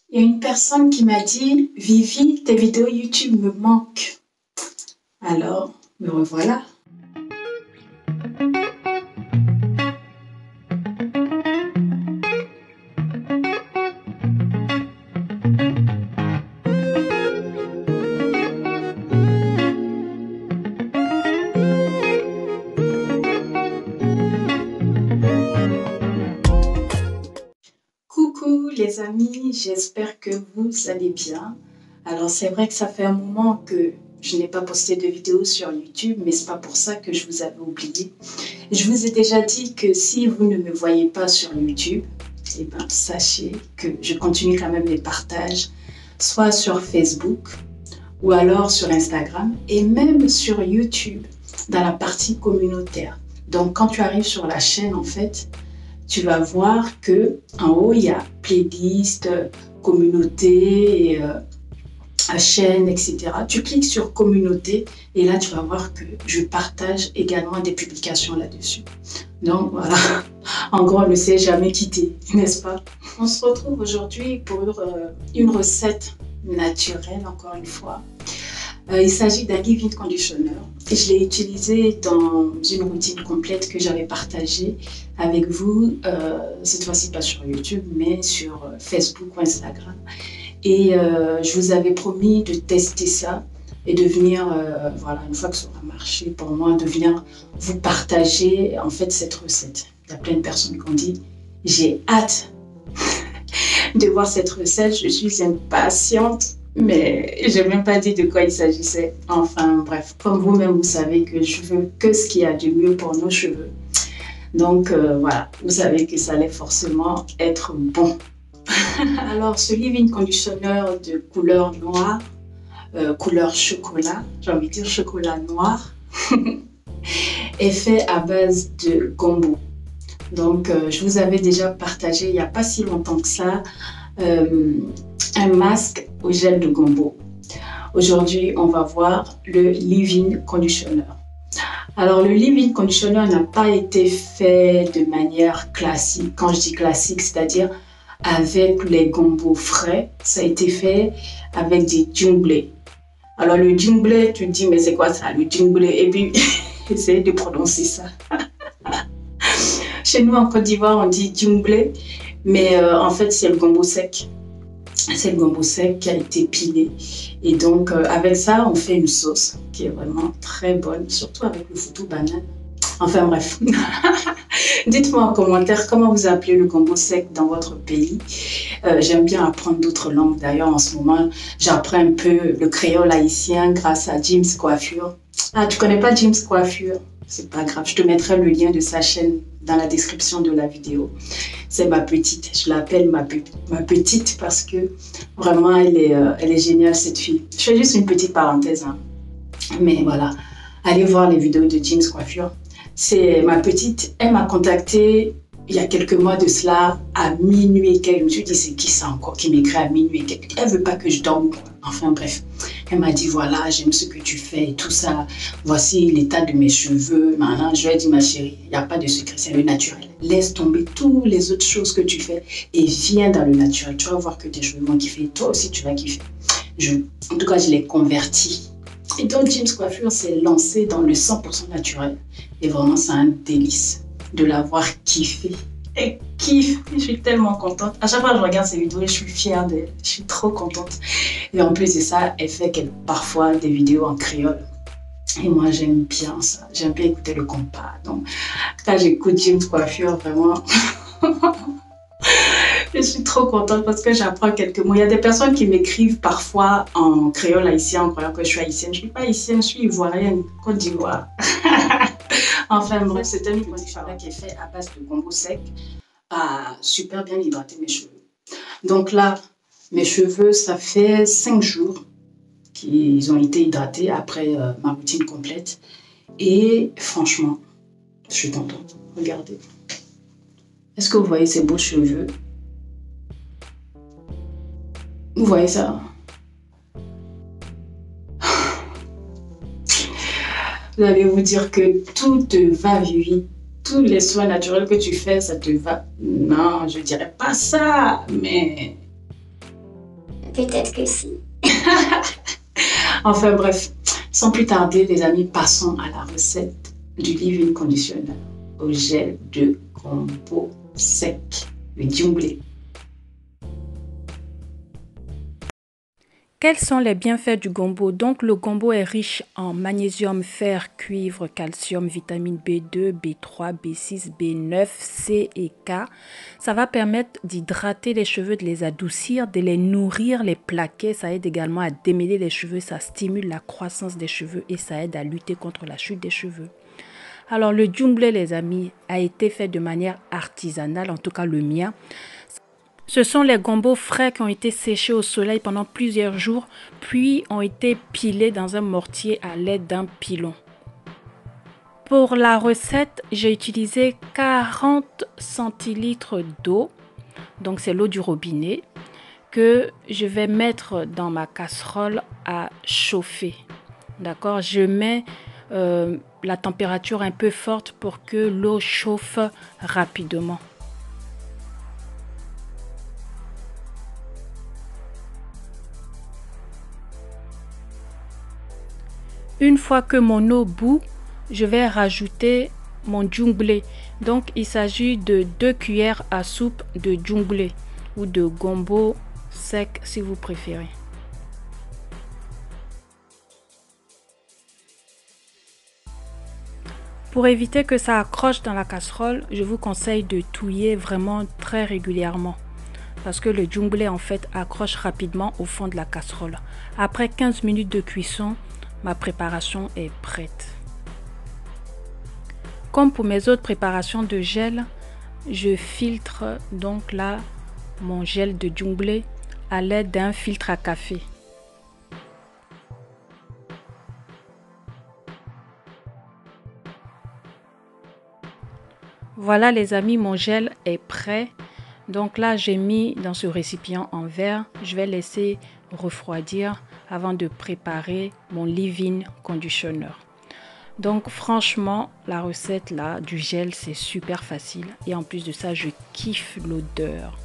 Il y a une personne qui m'a dit: Vivi, tes vidéos YouTube me manquent. Alors, me revoilà. Coucou les amis, j'espère que vous allez bien. Alors c'est vrai que ça fait un moment que je n'ai pas posté de vidéo sur YouTube, mais c'est pas pour ça que je vous avais oublié. Je vous ai déjà dit que si vous ne me voyez pas sur YouTube, eh ben, sachez que je continue quand même les partages, soit sur Facebook ou alors sur Instagram et même sur YouTube dans la partie communautaire. Donc quand tu arrives sur la chaîne, en fait, tu vas voir que en haut, il y a playlist, communauté, chaîne, etc. Tu cliques sur communauté et là, tu vas voir que je partage également des publications là-dessus. Donc voilà, en gros, on ne s'est jamais quitté, n'est-ce pas? On se retrouve aujourd'hui pour une recette naturelle, encore une fois. Il s'agit d'un leave-in conditioner. Je l'ai utilisé dans une routine complète que j'avais partagée avec vous, cette fois-ci pas sur YouTube, mais sur Facebook ou Instagram. Et je vous avais promis de tester ça et de venir, voilà, une fois que ça aura marché pour moi, de venir vous partager en fait cette recette. Il y a plein de personnes qui ont dit: j'ai hâte de voir cette recette, je suis impatiente. Mais je n'ai même pas dit de quoi il s'agissait. Enfin bref, comme vous-même, vous savez que je veux que ce qu'il y a de mieux pour nos cheveux. Donc voilà, vous savez que ça allait forcément être bon. Alors ce leave-in conditioner de couleur noire, couleur chocolat, j'ai envie de dire chocolat noir, est fait à base de gombo. Donc je vous avais déjà partagé il n'y a pas si longtemps que ça un masque au gel de gombo. Aujourd'hui, on va voir le leave-in conditioner. Alors, le leave-in conditioner n'a pas été fait de manière classique. Quand je dis classique, c'est-à-dire avec les gombos frais, ça a été fait avec des junglés. Alors, le junglé, tu te dis, mais c'est quoi ça, le junglé? Et puis, essayez de prononcer ça. Chez nous, en Côte d'Ivoire, on dit junglé, mais en fait, c'est le gombo sec. C'est le gombo sec qui a été pilé. Et donc, avec ça, on fait une sauce qui est vraiment très bonne, surtout avec le foutou banane. Enfin bref, dites-moi en commentaire comment vous appelez le gombo sec dans votre pays. J'aime bien apprendre d'autres langues. D'ailleurs, en ce moment, j'apprends un peu le créole haïtien grâce à James Coiffure. Ah, tu connais pas James Coiffure? C'est pas grave, je te mettrai le lien de sa chaîne dans la description de la vidéo. C'est ma petite, je l'appelle ma petite parce que vraiment elle est géniale cette fille. Je fais juste une petite parenthèse, hein. Mais voilà, allez voir les vidéos de James Coiffure. C'est ma petite, elle m'a contactée il y a quelques mois de cela à minuit. Je me suis dit, c'est qui ça encore qui m'écrit à minuit? Elle veut pas que je dorme. Enfin bref, elle m'a dit, voilà, j'aime ce que tu fais et tout ça. Voici l'état de mes cheveux. Maintenant, je lui ai dit, ma chérie, il n'y a pas de secret, c'est le naturel. Laisse tomber toutes les autres choses que tu fais et viens dans le naturel. Tu vas voir que tes cheveux vont kiffer. Toi aussi, tu vas kiffer. En tout cas, je l'ai converti. Et donc, James Coiffure s'est lancé dans le 100% naturel. Et vraiment, c'est un délice de l'avoir kiffé. Elle kiffe, je suis tellement contente. À chaque fois que je regarde ses vidéos, je suis fière d'elle. Je suis trop contente. Et en plus de ça, elle fait parfois des vidéos en créole. Et moi, j'aime bien ça. J'aime bien écouter le compas. Donc, quand j'écoute James Coiffure, vraiment, je suis trop contente parce que j'apprends quelques mots. Il y a des personnes qui m'écrivent parfois en créole haïtien en croyant que je suis haïtienne. Je ne suis pas haïtienne, je suis ivoirienne, Côte d'Ivoire. Enfin bref, c'est un conditioner qui est fait à base de gombo sec, à super bien hydrater mes cheveux. Donc là, mes cheveux, ça fait 5 jours qu'ils ont été hydratés après ma routine complète. Et franchement, je suis contente. Regardez. Est-ce que vous voyez ces beaux cheveux? Vous voyez ça? Vous allez vous dire que tout te va, Vivi. Tous les soins naturels que tu fais, ça te va. Non, je dirais pas ça, mais Peut-être que si. Enfin bref, sans plus tarder, les amis, passons à la recette du leave-in conditioner au gel de gombo sec, le djunglé. Quels sont les bienfaits du gombo? Donc le gombo est riche en magnésium, fer, cuivre, calcium, vitamine B2, B3, B6, B9, C et K. Ça va permettre d'hydrater les cheveux, de les adoucir, de les nourrir, les plaquer. Ça aide également à démêler les cheveux, ça stimule la croissance des cheveux et ça aide à lutter contre la chute des cheveux. Alors le djunglé, les amis, a été fait de manière artisanale, en tout cas le mien. Ce sont les gombos frais qui ont été séchés au soleil pendant plusieurs jours, puis ont été pilés dans un mortier à l'aide d'un pilon. Pour la recette, j'ai utilisé 40 centilitres d'eau, donc c'est l'eau du robinet, que je vais mettre dans ma casserole à chauffer. D'accord, je mets la température un peu forte pour que l'eau chauffe rapidement. Une fois que mon eau bout, je vais rajouter mon djunglé. Donc, il s'agit de 2 cuillères à soupe de djunglé ou de gombo sec si vous préférez. Pour éviter que ça accroche dans la casserole, je vous conseille de touiller vraiment très régulièrement. Parce que le djunglé en fait accroche rapidement au fond de la casserole. Après 15 minutes de cuisson, ma préparation est prête. Comme pour mes autres préparations de gel, je filtre donc là mon gel de djunglé à l'aide d'un filtre à café. Voilà les amis, mon gel est prêt. Donc là, j'ai mis dans ce récipient en verre. Je vais laisser refroidir avant de préparer mon leave-in conditioner. Donc franchement, la recette là du gel, c'est super facile. Et en plus de ça, je kiffe l'odeur.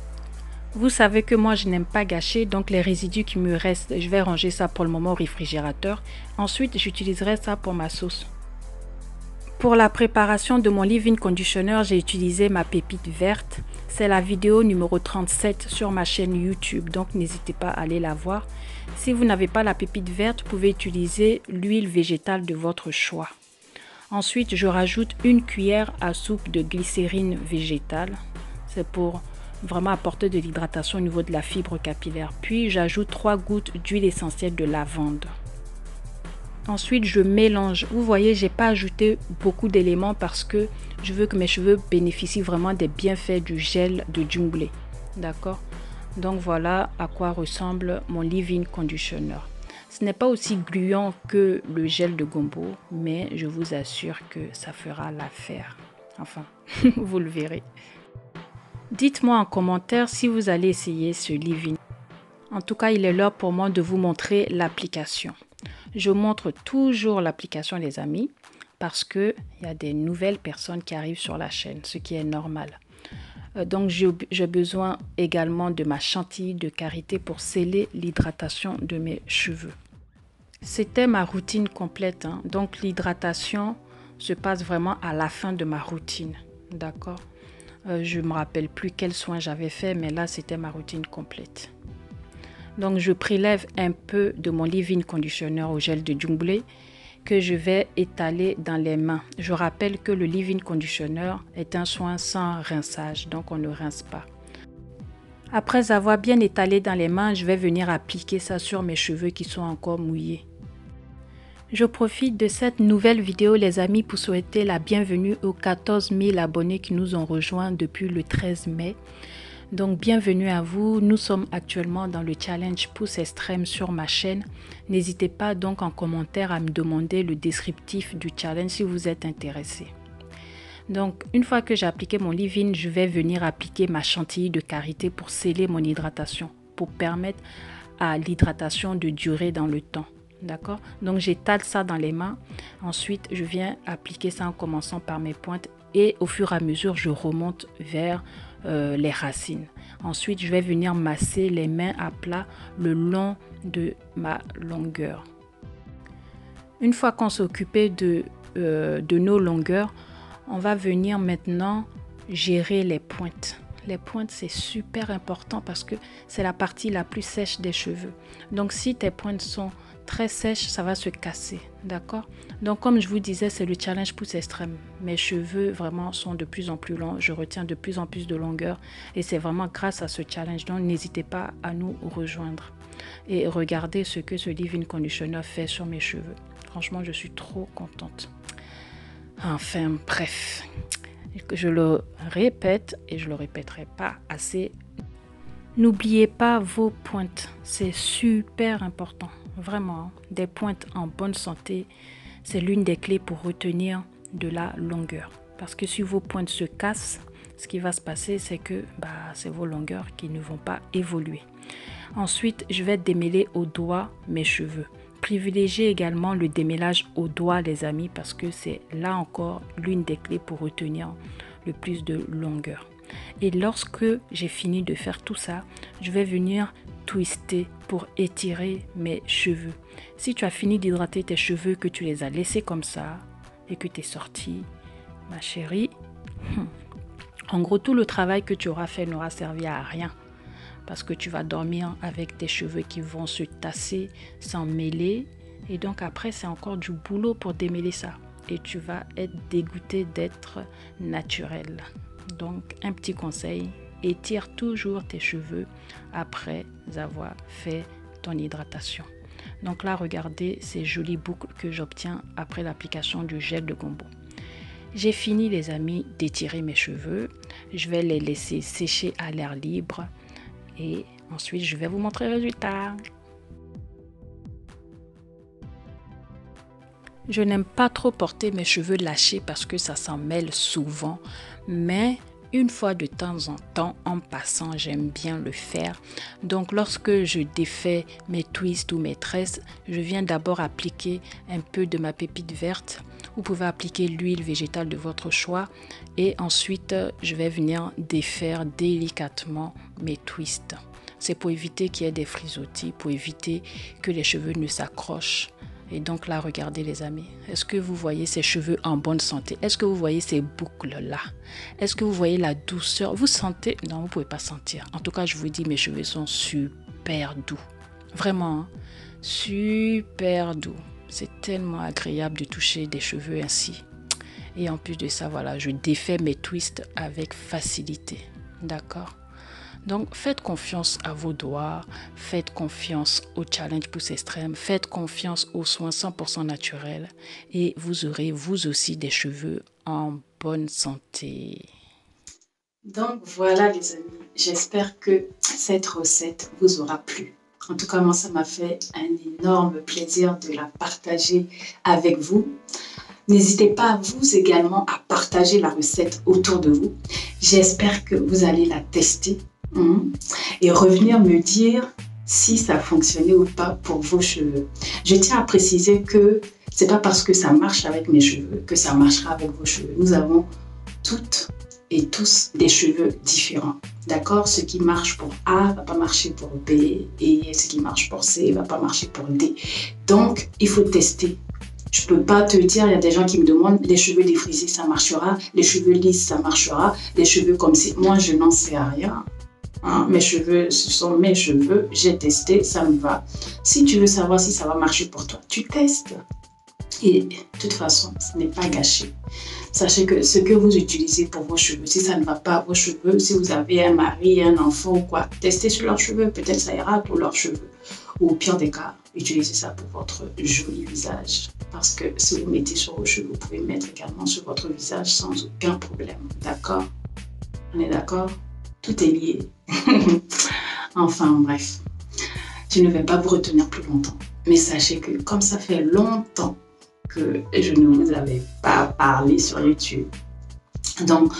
Vous savez que moi, je n'aime pas gâcher. Donc les résidus qui me restent, je vais ranger ça pour le moment au réfrigérateur. Ensuite, j'utiliserai ça pour ma sauce. Pour la préparation de mon leave-in conditioner, j'ai utilisé ma pépite verte. C'est la vidéo numéro 37 sur ma chaîne YouTube, donc n'hésitez pas à aller la voir. Si vous n'avez pas la pépite verte, vous pouvez utiliser l'huile végétale de votre choix. Ensuite, je rajoute une cuillère à soupe de glycérine végétale. C'est pour vraiment apporter de l'hydratation au niveau de la fibre capillaire. Puis, j'ajoute 3 gouttes d'huile essentielle de lavande. Ensuite, je mélange. Vous voyez, j'ai pas ajouté beaucoup d'éléments parce que je veux que mes cheveux bénéficient vraiment des bienfaits du gel de djunglé. D'accord? Donc voilà à quoi ressemble mon leave-in conditioner. Ce n'est pas aussi gluant que le gel de gombo, mais je vous assure que ça fera l'affaire. Enfin, vous le verrez. Dites-moi en commentaire si vous allez essayer ce leave-in. En tout cas, il est l'heure pour moi de vous montrer l'application. Je montre toujours l'application, les amis, parce qu'il y a des nouvelles personnes qui arrivent sur la chaîne, ce qui est normal. Donc, j'ai besoin également de ma chantilly de karité pour sceller l'hydratation de mes cheveux. C'était ma routine complète. Donc, l'hydratation se passe vraiment à la fin de ma routine. D'accord? Je ne me rappelle plus quels soins j'avais fait, mais là, c'était ma routine complète. Donc, je prélève un peu de mon leave-in conditioner au gel de djunglé que je vais étaler dans les mains. Je rappelle que le leave-in conditioner est un soin sans rinçage, donc on ne rince pas. Après avoir bien étalé dans les mains, je vais venir appliquer ça sur mes cheveux qui sont encore mouillés. Je profite de cette nouvelle vidéo, les amis, pour souhaiter la bienvenue aux 14 000 abonnés qui nous ont rejoints depuis le 13 mai. Donc bienvenue à vous, nous sommes actuellement dans le challenge pouce extrême sur ma chaîne. N'hésitez pas donc en commentaire à me demander le descriptif du challenge si vous êtes intéressé. Donc une fois que j'ai appliqué mon leave-in, je vais venir appliquer ma chantilly de karité pour sceller mon hydratation, pour permettre à l'hydratation de durer dans le temps. D'accord? Donc j'étale ça dans les mains, ensuite je viens appliquer ça en commençant par mes pointes et au fur et à mesure je remonte vers les racines. Ensuite, je vais venir masser les mains à plat le long de ma longueur. Une fois qu'on s'est occupé de nos longueurs, on va venir maintenant gérer les pointes. Les pointes, c'est super important parce que c'est la partie la plus sèche des cheveux. Donc, si tes pointes sont très sèches, ça va se casser, d'accord? Donc, comme je vous disais, c'est le challenge pouce extrême. Mes cheveux vraiment sont de plus en plus longs. Je retiens de plus en plus de longueur et c'est vraiment grâce à ce challenge. Donc, n'hésitez pas à nous rejoindre et regardez ce que ce leave-in conditioner fait sur mes cheveux. Franchement, je suis trop contente. Enfin, bref, je le répète et je le répéterai pas assez. N'oubliez pas vos pointes, c'est super important. Vraiment, des pointes en bonne santé, c'est l'une des clés pour retenir de la longueur. Parce que si vos pointes se cassent, ce qui va se passer, c'est que c'est vos longueurs qui ne vont pas évoluer. Ensuite, je vais démêler au doigt mes cheveux. Privilégiez également le démêlage au doigt, les amis, parce que c'est là encore l'une des clés pour retenir le plus de longueur. Et lorsque j'ai fini de faire tout ça, je vais venir twister pour étirer mes cheveux. Si tu as fini d'hydrater tes cheveux, que tu les as laissés comme ça et que tu es sorti, ma chérie, en gros, tout le travail que tu auras fait n'aura servi à rien. Parce que tu vas dormir avec tes cheveux qui vont se tasser, s'en mêler. Et donc après, c'est encore du boulot pour démêler ça. Et tu vas être dégoûté d'être naturel. Donc, un petit conseil, étire toujours tes cheveux après avoir fait ton hydratation. Donc là, regardez ces jolies boucles que j'obtiens après l'application du gel de gombo. J'ai fini, les amis, d'étirer mes cheveux. Je vais les laisser sécher à l'air libre. Et ensuite, je vais vous montrer le résultat. Je n'aime pas trop porter mes cheveux lâchés parce que ça s'en mêle souvent. Mais une fois de temps en temps, en passant, j'aime bien le faire. Donc, lorsque je défais mes twists ou mes tresses, je viens d'abord appliquer un peu de ma pépite verte. Vous pouvez appliquer l'huile végétale de votre choix. Et ensuite, je vais venir défaire délicatement mes twists. C'est pour éviter qu'il y ait des frisottis, pour éviter que les cheveux ne s'accrochent. Et donc là, regardez les amis, est-ce que vous voyez ces cheveux en bonne santé? Est-ce que vous voyez ces boucles-là? Est-ce que vous voyez la douceur? Vous sentez? Non, vous ne pouvez pas sentir. En tout cas, je vous dis, mes cheveux sont super doux. Vraiment, hein? Super doux. C'est tellement agréable de toucher des cheveux ainsi. Et en plus de ça, voilà, je défais mes twists avec facilité. D'accord? Donc, faites confiance à vos doigts, faites confiance au challenge pouce extrême, faites confiance aux soins 100% naturels et vous aurez vous aussi des cheveux en bonne santé. Donc voilà les amis, j'espère que cette recette vous aura plu. En tout cas, moi, ça m'a fait un énorme plaisir de la partager avec vous. N'hésitez pas vous également à partager la recette autour de vous. J'espère que vous allez la tester. Et revenir me dire si ça fonctionnait ou pas pour vos cheveux. Je tiens à préciser que c'est pas parce que ça marche avec mes cheveux que ça marchera avec vos cheveux. Nous avons toutes et tous des cheveux différents. D'accord? Ce qui marche pour A va pas marcher pour B et ce qui marche pour C va pas marcher pour D. Donc, il faut tester. Je peux pas te dire, il y a des gens qui me demandent les cheveux défrisés, ça marchera, les cheveux lisses, ça marchera, les cheveux comme si. Moi, je n'en sais rien. Mes cheveux, ce sont mes cheveux, j'ai testé, ça me va. Si tu veux savoir si ça va marcher pour toi, tu testes. Et de toute façon, ce n'est pas gâché. Sachez que ce que vous utilisez pour vos cheveux, si ça ne va pas vos cheveux, si vous avez un mari, un enfant ou quoi, testez sur leurs cheveux, peut-être ça ira pour leurs cheveux. Ou au pire des cas, utilisez ça pour votre joli visage. Parce que si vous mettez sur vos cheveux, vous pouvez mettre également sur votre visage sans aucun problème. D'accord? On est d'accord? Tout est lié. Enfin, bref. Je ne vais pas vous retenir plus longtemps. Mais sachez que comme ça fait longtemps que je ne vous avais pas parlé sur YouTube. Donc,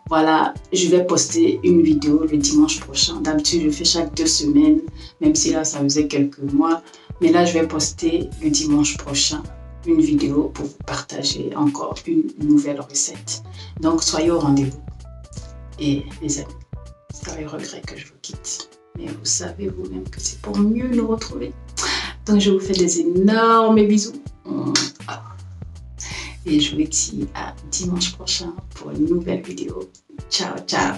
voilà, je vais poster une vidéo le dimanche prochain. D'habitude, je fais chaque 2 semaines, même si là, ça faisait quelques mois. Mais là, je vais poster le dimanche prochain une vidéo pour vous partager encore une nouvelle recette. Donc, soyez au rendez-vous. Et les amis, avec regret que je vous quitte. Mais vous savez vous-même que c'est pour mieux nous retrouver. Donc je vous fais des énormes bisous. Et je vous dis à dimanche prochain pour une nouvelle vidéo. Ciao, ciao.